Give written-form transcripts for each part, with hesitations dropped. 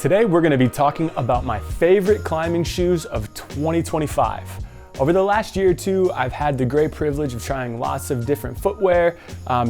Today we're going to be talking about my favorite climbing shoes of 2025. Over the last year or two, I've had the great privilege of trying lots of different footwear.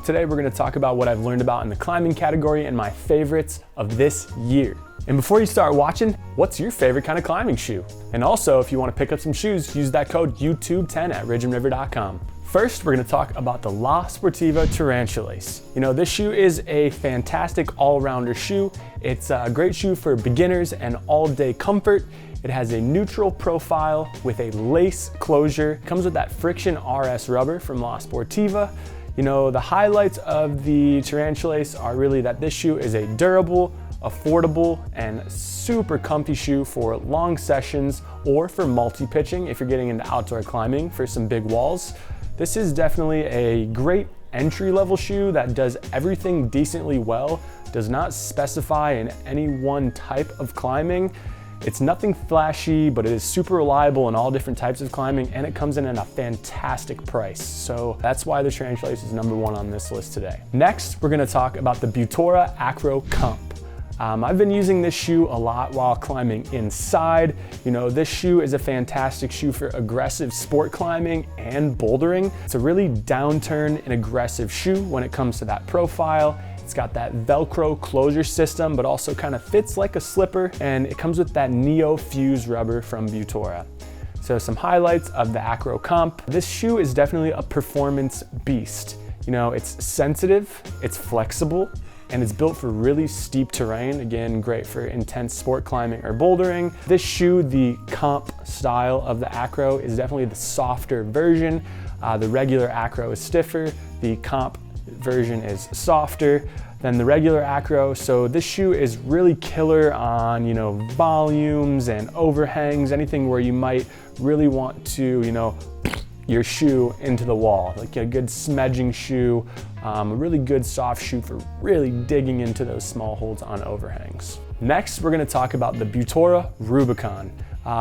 Today we're going to talk about what I've learned about in the climbing category and my favorites of this year. And before you start watching, what's your favorite kind of climbing shoe? And also, if you want to pick up some shoes, use that code YouTube10 at ridgeandriver.com. First, we're going to talk about the La Sportiva Tarantulace. You know, this shoe is a fantastic all-rounder shoe. It's a great shoe for beginners and all-day comfort. It has a neutral profile with a lace closure. It comes with that friction RS rubber from La Sportiva. You know, the highlights of the Tarantulace are really that this shoe is a durable, affordable, and super comfy shoe for long sessions or for multi-pitching if you're getting into outdoor climbing for some big walls. This is definitely a great entry-level shoe that does everything decently well, does not specify in any one type of climbing. It's nothing flashy, but it is super reliable in all different types of climbing, and it comes in at a fantastic price. So that's why the Tarantulace is number one on this list today. Next, we're gonna talk about the Butora Acro Comp. I've been using this shoe a lot while climbing inside. You know, this shoe is a fantastic shoe for aggressive sport climbing and bouldering. It's a really downturn and aggressive shoe when it comes to that profile. It's got that Velcro closure system, but also kind of fits like a slipper, and it comes with that Neo Fuse rubber from Butora. So some highlights of the Acro Comp. This shoe is definitely a performance beast. You know, it's sensitive, it's flexible, and it's built for really steep terrain. Again, great for intense sport climbing or bouldering. This shoe, the Comp style of the Acro, is definitely the softer version. The regular Acro is stiffer. The Comp version is softer than the regular Acro. So this shoe is really killer on, you know, volumes and overhangs, anything where you might really want to, you know, your shoe into the wall, like a good smedging shoe, a really good soft shoe for really digging into those small holds on overhangs. Next, we're gonna talk about the Butora Rubicon.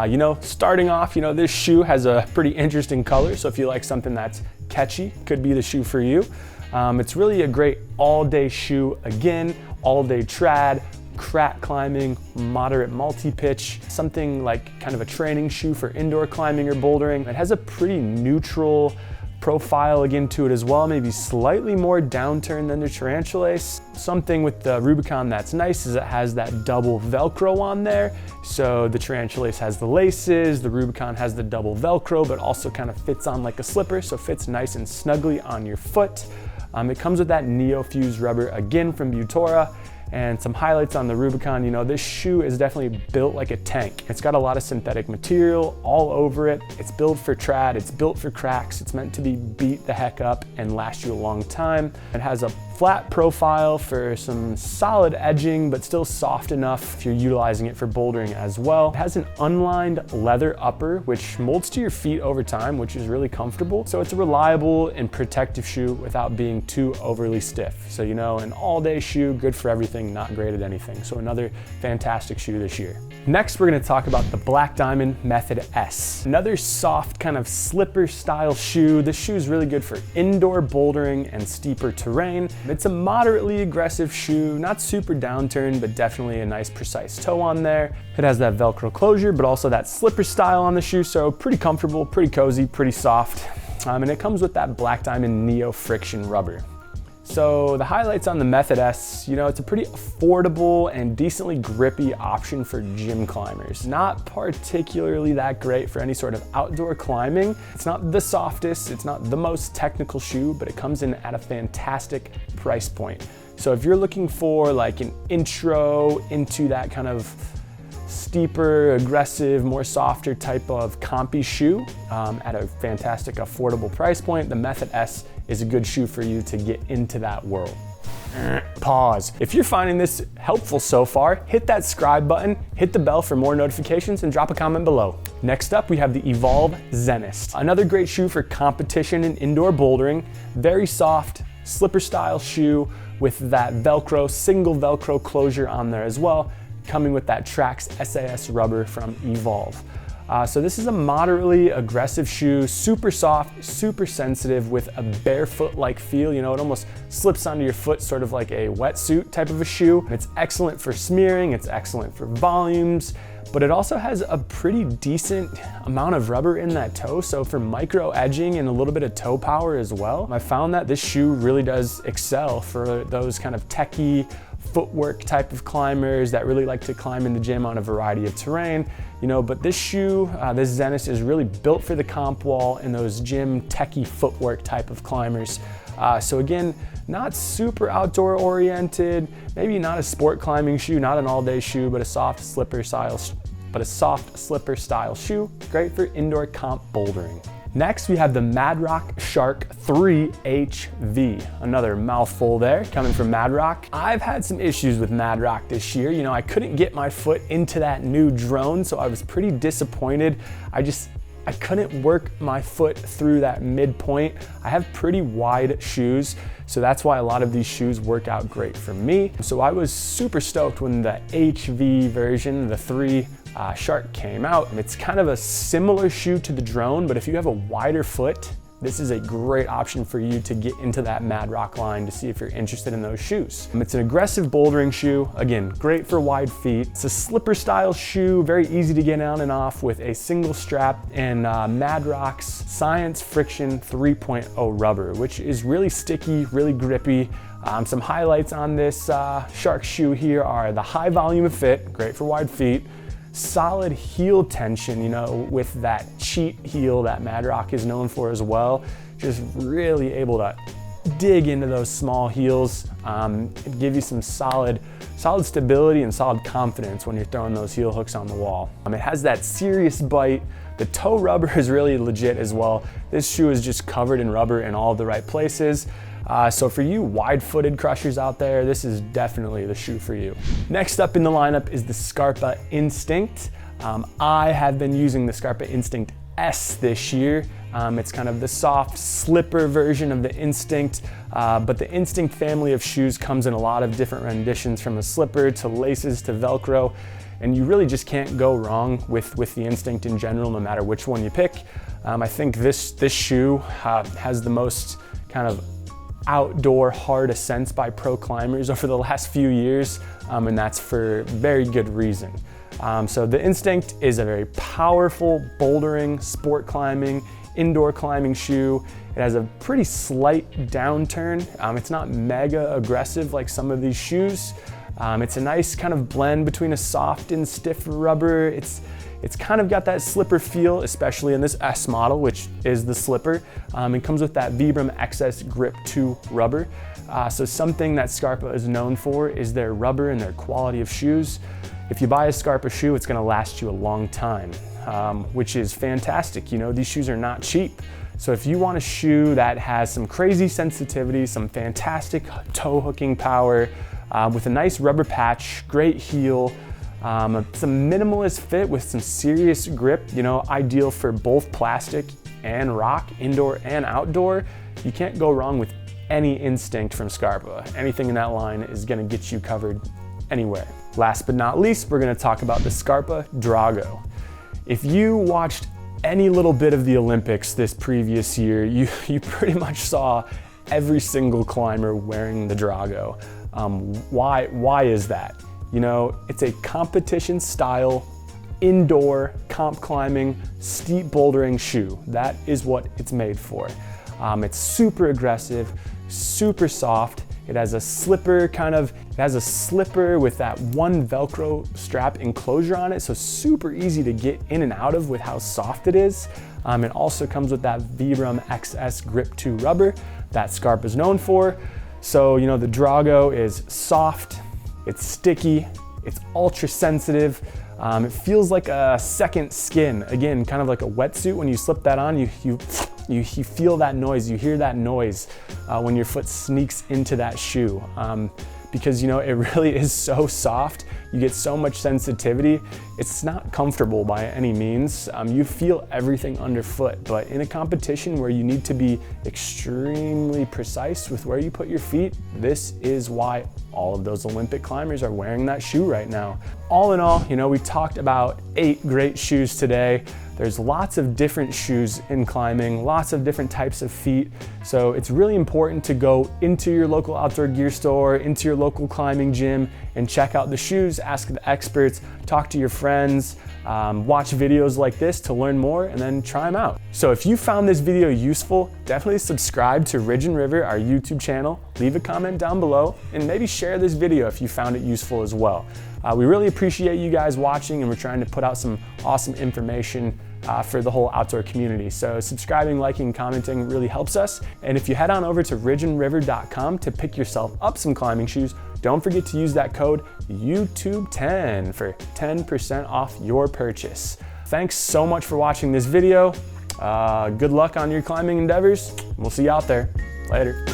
You know, starting off, you know, this shoe has a pretty interesting color, so if you like something that's catchy, could be the shoe for you. It's really a great all-day shoe, again, all-day trad, crack climbing, moderate multi-pitch, something like kind of a training shoe for indoor climbing or bouldering. It has a pretty neutral profile again to it as well, maybe slightly more downturn than the Tarantulace. Something with the Rubicon that's nice is it has that double Velcro on there. So the Tarantulace has the laces, the Rubicon has the double Velcro, but also kind of fits on like a slipper, so fits nice and snugly on your foot. It comes with that Neo Fuse rubber again from Butora. And some highlights on the Rubicon, you know, this shoe is definitely built like a tank. It's got a lot of synthetic material all over it. It's built for trad, it's built for cracks. It's meant to be beat the heck up and last you a long time. It has a flat profile for some solid edging, but still soft enough if you're utilizing it for bouldering as well. It has an unlined leather upper, which molds to your feet over time, which is really comfortable. So it's a reliable and protective shoe without being too overly stiff. So, you know, an all-day shoe, good for everything, not great at anything. So another fantastic shoe this year. Next, we're gonna talk about the Black Diamond Method S. Another soft kind of slipper style shoe. This shoe is really good for indoor bouldering and steeper terrain. It's a moderately aggressive shoe, not super downturned, but definitely a nice precise toe on there. It has that Velcro closure, but also that slipper style on the shoe, so pretty comfortable, pretty cozy, pretty soft. And it comes with that Black Diamond Neo friction rubber. So the highlights on the Method S, you know, it's a pretty affordable and decently grippy option for gym climbers. Not particularly that great for any sort of outdoor climbing. It's not the softest, it's not the most technical shoe, but it comes in at a fantastic price point. So if you're looking for like an intro into that kind of steeper, aggressive, more softer type of compy shoe at a fantastic affordable price point, the Method S is a good shoe for you to get into that world. Pause. If you're finding this helpful so far, hit that subscribe button, hit the bell for more notifications, and drop a comment below. Next up, we have the Evolv Zenith. Another great shoe for competition and indoor bouldering. Very soft, slipper style shoe with that Velcro, single Velcro closure on there as well, coming with that Trax SAS rubber from Evolv. So this is a moderately aggressive shoe, super soft, super sensitive with a barefoot-like feel. You know, it almost slips onto your foot, sort of like a wetsuit type of a shoe. It's excellent for smearing, it's excellent for volumes, but it also has a pretty decent amount of rubber in that toe. So for micro edging and a little bit of toe power as well, I found that this shoe really does excel for those kind of techie, footwork type of climbers that really like to climb in the gym on a variety of terrain, you know, but this shoe, this Zenist, is really built for the comp wall and those gym techie footwork type of climbers. So again, not super outdoor oriented, maybe not a sport climbing shoe, not an all-day shoe, but a soft slipper style shoe, great for indoor comp bouldering. Next, we have the Madrock Shark 3 HV. Another mouthful there, coming from Madrock. I've had some issues with Madrock this year. You know, I couldn't get my foot into that new drone, so I was pretty disappointed. I couldn't work my foot through that midpoint. I have pretty wide shoes, so that's why a lot of these shoes work out great for me. So I was super stoked when the HV version, the 3 Shark, came out. It's kind of a similar shoe to the drone, but if you have a wider foot, this is a great option for you to get into that Madrock line to see if you're interested in those shoes. It's an aggressive bouldering shoe. Again, great for wide feet. It's a slipper style shoe, very easy to get on and off with a single strap and Madrock's Science Friction 3.0 rubber, which is really sticky, really grippy. Some highlights on this Shark shoe here are the high volume of fit, great for wide feet, solid heel tension, you know, with that cheat heel that Madrock is known for as well. Just really able to dig into those small heels, give you some solid stability and solid confidence when you're throwing those heel hooks on the wall. It has that serious bite. The toe rubber is really legit as well. This shoe is just covered in rubber in all the right places. So for you wide-footed crushers out there, this is definitely the shoe for you. Next up in the lineup is the Scarpa Instinct. I have been using the Scarpa Instinct S this year. It's kind of the soft slipper version of the Instinct, but the Instinct family of shoes comes in a lot of different renditions, from a slipper to laces to Velcro, and you really just can't go wrong with the Instinct in general, no matter which one you pick. I think this shoe has the most kind of outdoor hard ascents by pro climbers over the last few years, and that's for very good reason. So the Instinct is a very powerful bouldering, sport climbing, indoor climbing shoe. It has a pretty slight downturn. It's not mega aggressive like some of these shoes. It's a nice kind of blend between a soft and stiff rubber. It's kind of got that slipper feel, especially in this S model, which is the slipper. It comes with that Vibram XS Grip 2 rubber. So something that Scarpa is known for is their rubber and their quality of shoes. If you buy a Scarpa shoe, it's gonna last you a long time, which is fantastic. You know, these shoes are not cheap. So if you want a shoe that has some crazy sensitivity, some fantastic toe hooking power, with a nice rubber patch, great heel, some minimalist fit with some serious grip, you know, ideal for both plastic and rock, indoor and outdoor, you can't go wrong with any Instinct from Scarpa. Anything in that line is gonna get you covered anywhere. Last but not least, we're gonna talk about the Scarpa Drago. If you watched any little bit of the Olympics this previous year, you pretty much saw every single climber wearing the Drago. Why is that? You know, it's a competition style, indoor, comp climbing, steep bouldering shoe. That is what it's made for. It's super aggressive, super soft. It has a slipper with that one Velcro strap enclosure on it, so super easy to get in and out of with how soft it is. It also comes with that Vibram XS Grip 2 rubber that Scarpa is known for. So, you know, the Drago is soft, it's sticky, it's ultra sensitive. It feels like a second skin. Again, kind of like a wetsuit. When you slip that on, you feel that noise, you hear that noise when your foot sneaks into that shoe. Because, you know, it really is so soft. You get so much sensitivity. It's not comfortable by any means. You feel everything underfoot, but in a competition where you need to be extremely precise with where you put your feet, this is why all of those Olympic climbers are wearing that shoe right now. All in all, you know, we talked about 8 great shoes today. There's lots of different shoes in climbing, lots of different types of feet. So it's really important to go into your local outdoor gear store, into your local climbing gym, and check out the shoes, ask the experts, talk to your friends, watch videos like this to learn more, and then try them out. So if you found this video useful, definitely subscribe to Ridge and River, our YouTube channel, leave a comment down below, and maybe share this video if you found it useful as well. We really appreciate you guys watching, and we're trying to put out some awesome information for the whole outdoor community. So subscribing, liking, commenting really helps us. And if you head on over to ridgeandriver.com to pick yourself up some climbing shoes, don't forget to use that code YouTube10 for 10% off your purchase. Thanks so much for watching this video. Good luck on your climbing endeavors. We'll see you out there. Later.